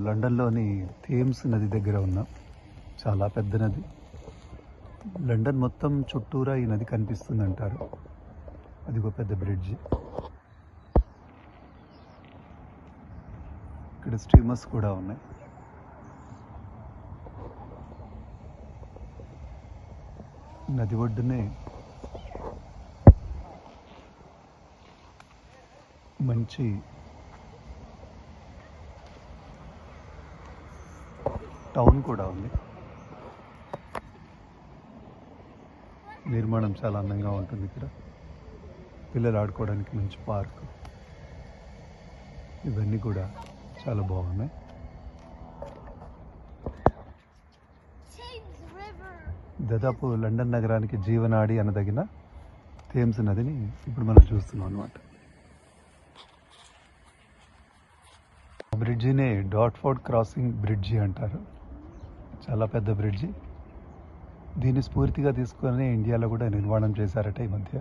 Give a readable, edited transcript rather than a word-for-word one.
లండన్లోని థేమ్స్ నది దగ్గర ఉన్నాం. చాలా పెద్ద నది. లండన్ మొత్తం చుట్టూరా ఈ నది కనిపిస్తుంది అంటారు. అది ఒక పెద్ద బ్రిడ్జ్. ఇక్కడ స్టీమర్స్ కూడా ఉన్నాయి. నది ఒడ్డునే మంచి టౌన్ కూడా ఉంది. నిర్మాణం చాలా అందంగా ఉంటుంది. ఇక్కడ పిల్లలు ఆడుకోవడానికి మంచి పార్క్, ఇవన్నీ కూడా చాలా బాగున్నాయి. దాదాపు లండన్ నగరానికి జీవనాడి అనదగిన థేమ్స్ నదిని ఇప్పుడు మనం చూస్తున్నాం అన్నమాట. బ్రిడ్జిని డాట్ఫోర్డ్ క్రాసింగ్ బ్రిడ్జి అంటారు. చాలా పెద్ద బ్రిడ్జి. దీన్ని స్ఫూర్తిగా తీసుకొని ఇండియాలో కూడా నిర్మాణం చేశారట ఈ మధ్య.